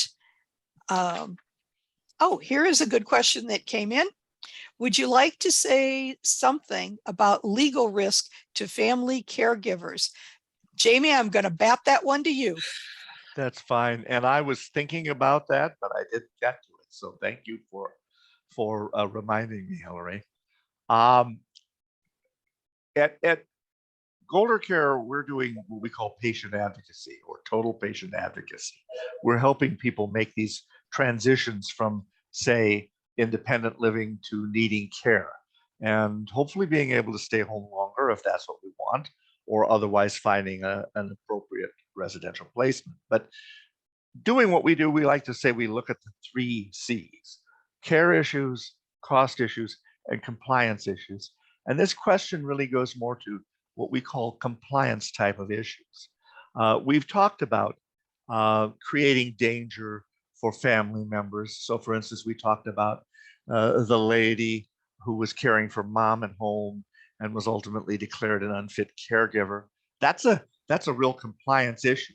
here is a good question that came in. Would you like to say something about legal risk to family caregivers? Jamie, I'm going to bat that one to you. That's fine. And I was thinking about that, but I didn't get to it. So thank you for reminding me, Hillary. Golder Care, we're doing what we call patient advocacy or total patient advocacy. We're helping people make these transitions from, say, independent living to needing care, and hopefully being able to stay home longer if that's what we want, or otherwise finding an appropriate residential placement. But doing what we do, we like to say we look at the 3 C's: care issues, cost issues, and compliance issues. And this question really goes more to what we call compliance type of issues. We've talked about creating danger for family members. So for instance, we talked about the lady who was caring for mom at home and was ultimately declared an unfit caregiver. That's a real compliance issue.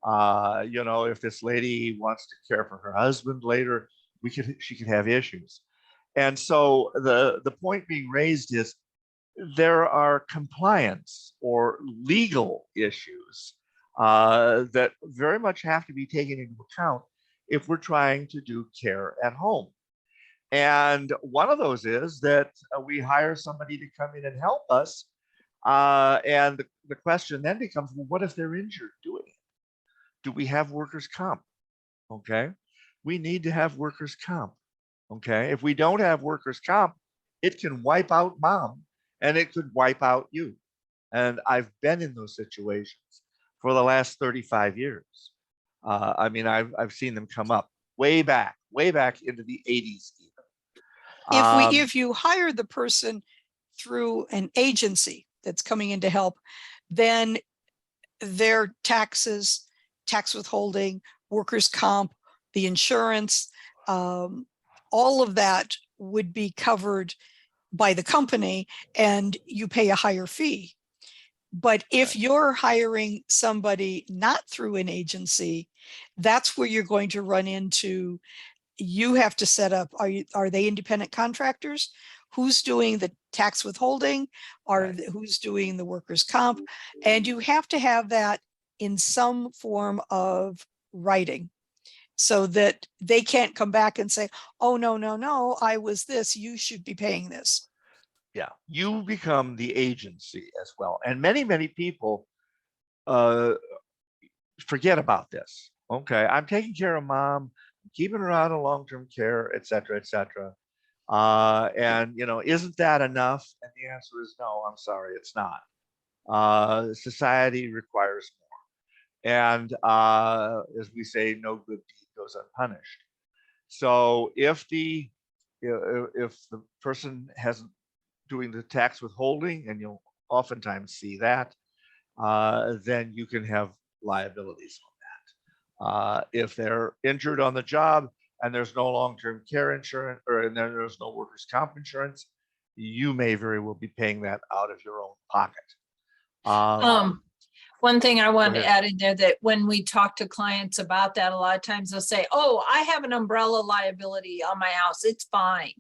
You know, if this lady wants to care for her husband later, she could have issues. And so the point being raised is there are compliance or legal issues that very much have to be taken into account if we're trying to do care at home. And one of those is that we hire somebody to come in and help us. And the question then becomes, well, what if they're injured doing it? Do we have workers' comp? Okay. We need to have workers' comp. Okay. If we don't have workers' comp, it can wipe out mom and it could wipe out you. And I've been in those situations for the last 35 years. I mean, I've seen them come up way back into the 80s even. If you hire the person through an agency that's coming in to help, then their taxes, tax withholding, workers' comp, the insurance, all of that would be covered by the company, and you pay a higher fee. But if you're hiring somebody not through an agency, that's where you're going to run into, you have to set up, are they independent contractors? Who's doing the tax withholding? Who's doing the workers' comp? And you have to have that in some form of writing so that they can't come back and say, oh, no, I was this, you should be paying this. Yeah, you become the agency as well. And many people forget about this. Okay, I'm taking care of mom, keeping her out of long-term care, et cetera, et cetera. And, you know, isn't that enough? And the answer is no, I'm sorry, it's not. Society requires more. And as we say, no good deed goes unpunished. So if the person hasn't doing the tax withholding, and you'll oftentimes see that, then you can have liabilities on that. If they're injured on the job and there's no long-term care insurance, and then there's no workers' comp insurance, you may very well be paying that out of your own pocket. One thing I want to ahead. add in there, that when we talk to clients about that, a lot of times they'll say, oh, I have an umbrella liability on my house, it's fine.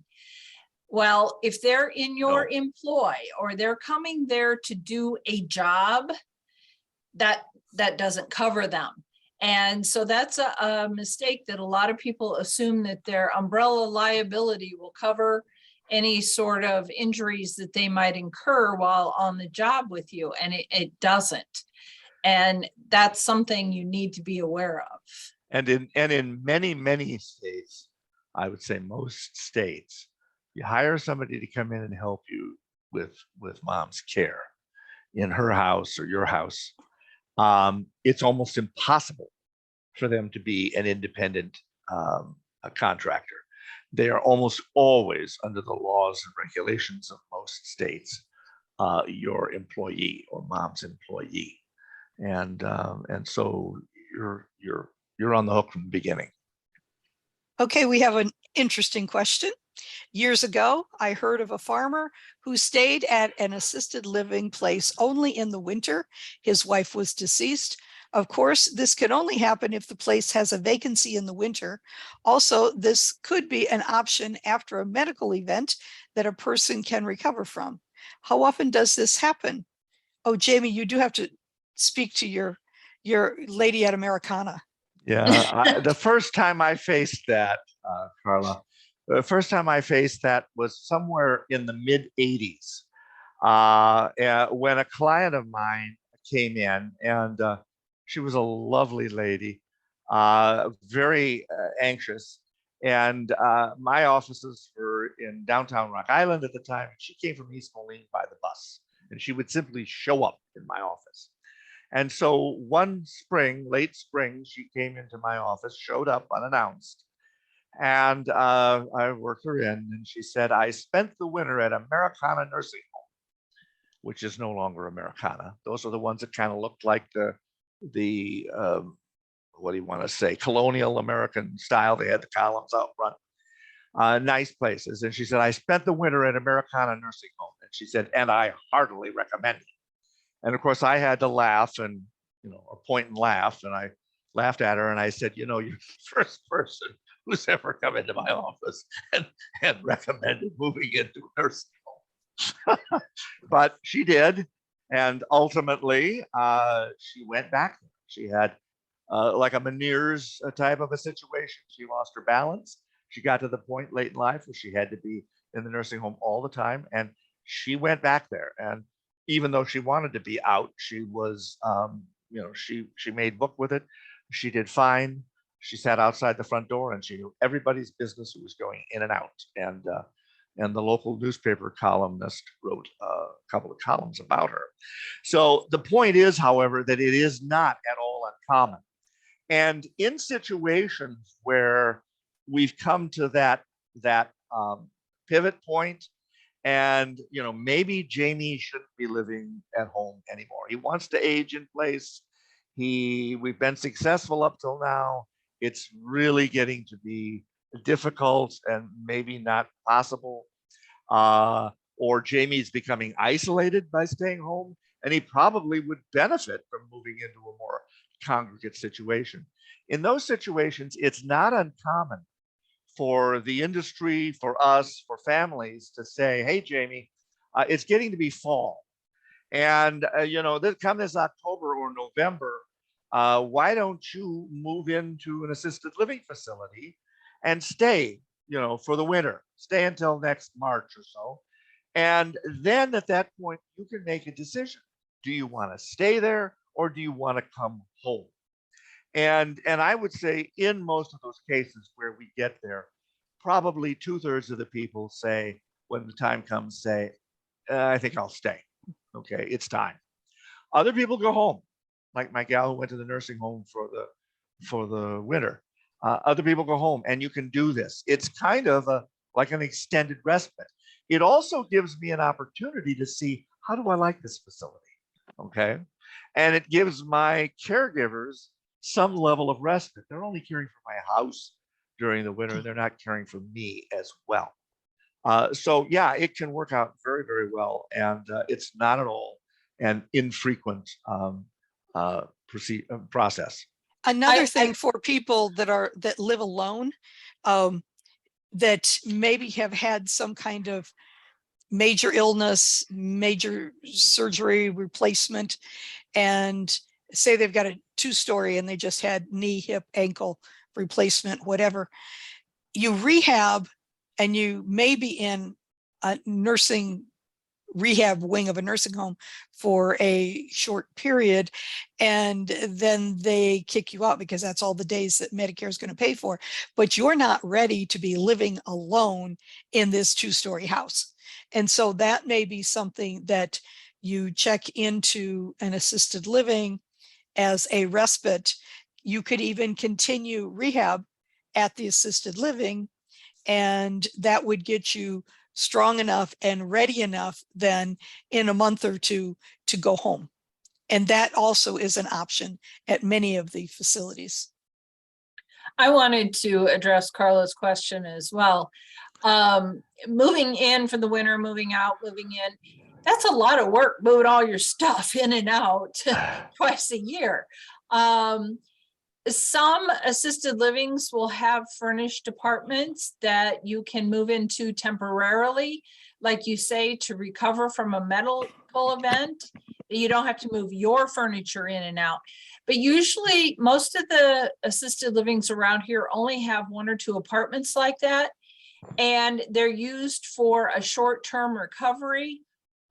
Well, if they're in your employ or they're coming there to do a job, that doesn't cover them. And so that's a mistake, that a lot of people assume that their umbrella liability will cover any sort of injuries that they might incur while on the job with you, and it doesn't. And that's something you need to be aware of. And in many states, I would say most states, you hire somebody to come in and help you with mom's care in her house or your house. It's almost impossible for them to be an independent a contractor. They are almost always, under the laws and regulations of most states, your employee or mom's employee. And so you're on the hook from the beginning. Okay, we have an interesting question. Years ago, I heard of a farmer who stayed at an assisted living place only in the winter. His wife was deceased. Of course, this can only happen if the place has a vacancy in the winter. Also, this could be an option after a medical event that a person can recover from. How often does this happen? Oh, Jamie, you do have to speak to your lady at Americana. Yeah, the first time I faced that, Carla, the first time I faced that was somewhere in the mid 80s. when a client of mine came in, and she was a lovely lady, very anxious. And my offices were in downtown Rock Island at the time. And she came from East Moline by the bus, and she would simply show up in my office. And so one spring, late spring, she came into my office, showed up unannounced. And I worked her in, and she said, I spent the winter at Americana Nursing Home, which is no longer Americana. Those are the ones that kind of looked like the what do you want to say, colonial American style. They had the columns out front, nice places. And she said, I spent the winter at Americana Nursing Home. And she said, and I heartily recommend it. And of course I had to laugh and, or point and laugh. And I laughed at her and I said, you're the first person who's ever come into my office and recommended moving into a nursing home. But she did. And ultimately she went back there. She had like a Meniere's type of a situation. She lost her balance. She got to the point late in life where she had to be in the nursing home all the time. And she went back there. And even though she wanted to be out, she was, she made book with it. She did fine. She sat outside the front door and she knew everybody's business who was going in and out. And the local newspaper columnist wrote a couple of columns about her. So the point is, however, that it is not at all uncommon. And in situations where we've come to that pivot point, and maybe Jamie shouldn't be living at home anymore. He wants to age in place. We've been successful up till now. It's really getting to be difficult and maybe not possible. Or Jamie's becoming isolated by staying home, and he probably would benefit from moving into a more congregate situation. In those situations, it's not uncommon for the industry, for us, for families to say, hey, Jamie, it's getting to be fall. And, come this October or November, why don't you move into an assisted living facility and stay, for the winter, stay until next March or so. And then at that point, you can make a decision. Do you want to stay there or do you want to come home? And I would say in most of those cases where we get there, probably 2/3 of the people say, when the time comes, say, I think I'll stay. Okay, it's time. Other people go home, like my gal who went to the nursing home for the winter. Other people go home, and you can do this. It's kind of like an extended respite. It also gives me an opportunity to see, how do I like this facility? Okay. And it gives my caregivers some level of respite. They're only caring for my house during the winter. They're not caring for me as well. So yeah, it can work out very, very well. And it's not at all an infrequent process. Another thing for people that live alone, that maybe have had some kind of major illness, major surgery replacement, and say they've got a 2-story and they just had knee, hip, ankle replacement, whatever. You rehab, and you may be in a nursing rehab wing of a nursing home for a short period, and then they kick you out because that's all the days that Medicare is going to pay for. But you're not ready to be living alone in this 2-story house. And so that may be something that you check into an assisted living as a respite. You could even continue rehab at the assisted living, and that would get you strong enough and ready enough then in a month or two to go home. And that also is an option at many of the facilities. I wanted to address Carla's question as well. Moving in for the winter, moving out, moving in, that's a lot of work, moving all your stuff in and out twice a year. Some assisted livings will have furnished apartments that you can move into temporarily, like you say, to recover from a medical event. You don't have to move your furniture in and out. But usually most of the assisted livings around here only have 1 or 2 apartments like that. And they're used for a short-term recovery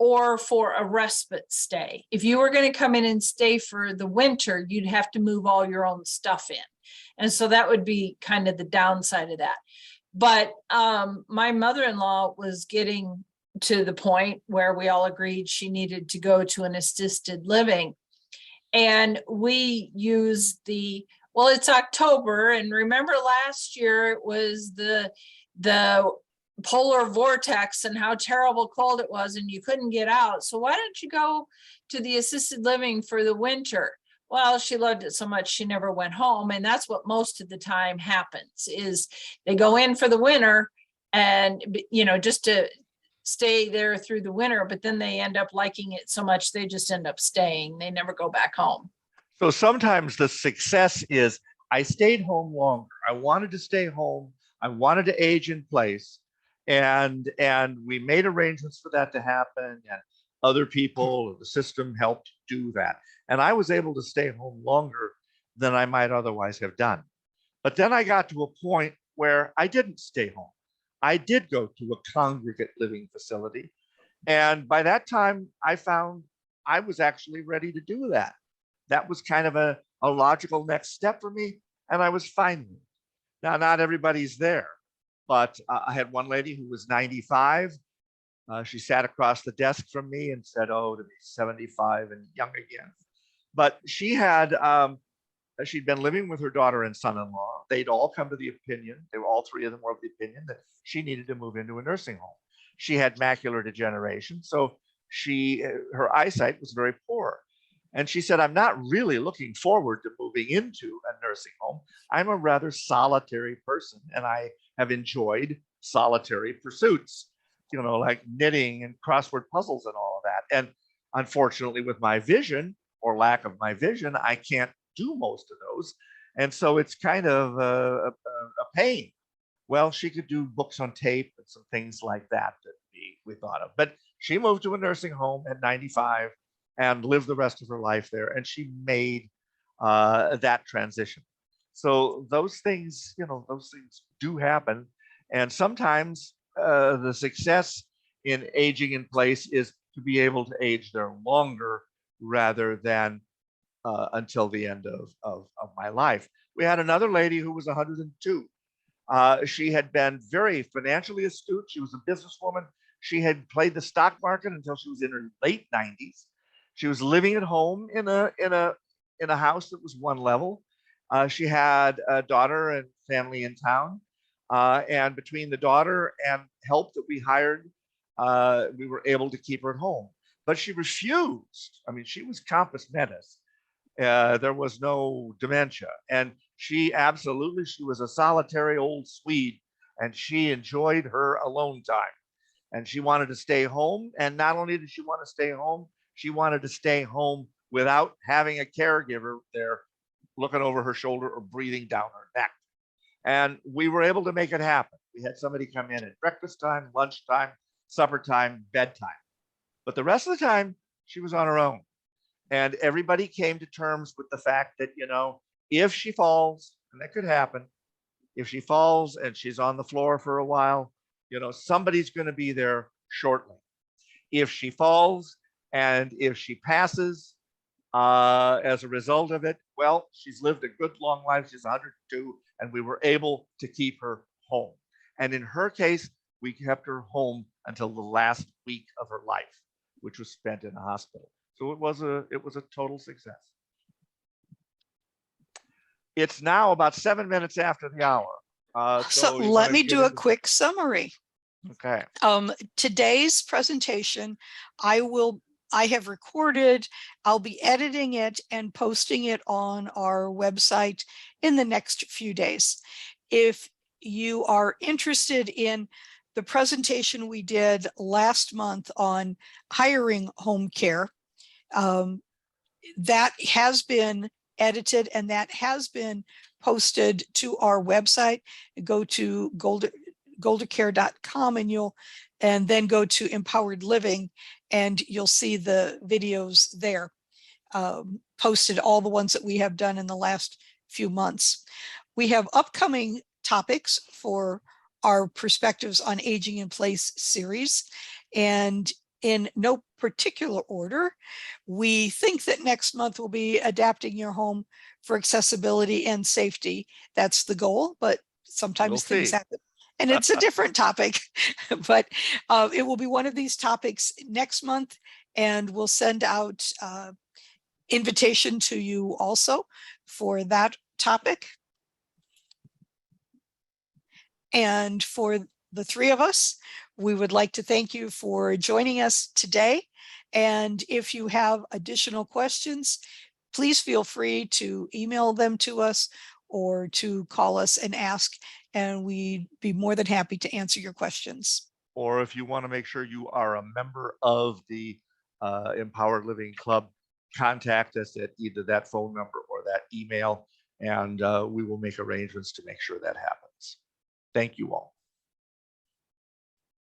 or for a respite stay. If you were going to come in and stay for the winter, you'd have to move all your own stuff in. And so that would be kind of the downside of that. But my mother-in-law was getting to the point where we all agreed she needed to go to an assisted living. And we used well, it's October, and remember last year it was the polar vortex and how terrible cold it was and you couldn't get out. So why don't you go to the assisted living for the winter? Well, she loved it so much she never went home. And that's what most of the time happens, is they go in for the winter and, just to stay there through the winter, but then they end up liking it so much they just end up staying. They never go back home. So sometimes the success is, I stayed home longer. I wanted to stay home. I wanted to age in place. And we made arrangements for that to happen. And other people, the system helped do that. And I was able to stay home longer than I might otherwise have done. But then I got to a point where I didn't stay home. I did go to a congregate living facility. And by that time, I found I was actually ready to do that. That was kind of a logical next step for me. And I was fine with it. Now, not everybody's there, but I had one lady who was 95. She sat across the desk from me and said, "Oh, to be 75 and young again." But she had, she'd been living with her daughter and son-in-law. They'd all come to the opinion, all three of them were of the opinion that she needed to move into a nursing home. She had macular degeneration, so her eyesight was very poor. And she said, "I'm not really looking forward to moving into a nursing home. I'm a rather solitary person, and I have enjoyed solitary pursuits, like knitting and crossword puzzles and all of that. And unfortunately, with my vision or lack of my vision, I can't do most of those. And so it's kind of a pain." Well, she could do books on tape and some things like that we thought of. But she moved to a nursing home at 95 and lived the rest of her life there. And she made that transition. So those things do happen. And sometimes the success in aging in place is to be able to age there longer rather than until the end of my life. We had another lady who was 102. She had been very financially astute. She was a businesswoman. She had played the stock market until she was in her late 90s. She was living at home in a house that was one level. She had a daughter and family in town. And between the daughter and help that we hired, we were able to keep her at home. But she refused. I mean, she was compos mentis. There was no dementia. And she was a solitary old Swede, and she enjoyed her alone time. And she wanted to stay home. And not only did she want to stay home, she wanted to stay home without having a caregiver there looking over her shoulder or breathing down her neck. And we were able to make it happen. We had somebody come in at breakfast time, lunchtime, supper time, bedtime. But the rest of the time, she was on her own. And everybody came to terms with the fact that, if she falls, and that could happen, if she falls and she's on the floor for a while, somebody's going to be there shortly. If she falls and if she passes as a result of it, well, she's lived a good long life. She's 102, and we were able to keep her home. And in her case, we kept her home until the last week of her life, which was spent in a hospital. So it was a total success. It's now about 7 minutes after the hour. So let me do a quick summary. Okay. Today's presentation, I have recorded. I'll be editing it and posting it on our website in the next few days. If you are interested in the presentation we did last month on hiring home care, that has been edited and that has been posted to our website. Go to goldercare.com and then go to Empowered Living, and you'll see the videos there, posted, all the ones that we have done in the last few months. We have upcoming topics for our Perspectives on Aging in Place series, and in no particular order. We think that next month we'll be adapting your home for accessibility and safety. That's the goal, but sometimes things see. happen. And it's a different topic, but it will be one of these topics next month, and we'll send out invitation to you also for that topic. And for the three of us, we would like to thank you for joining us today. And if you have additional questions, please feel free to email them to us or to call us and ask, and we'd be more than happy to answer your questions. Or if you want to make sure you are a member of the Empowered Living Club, contact us at either that phone number or that email, and we will make arrangements to make sure that happens. Thank you all.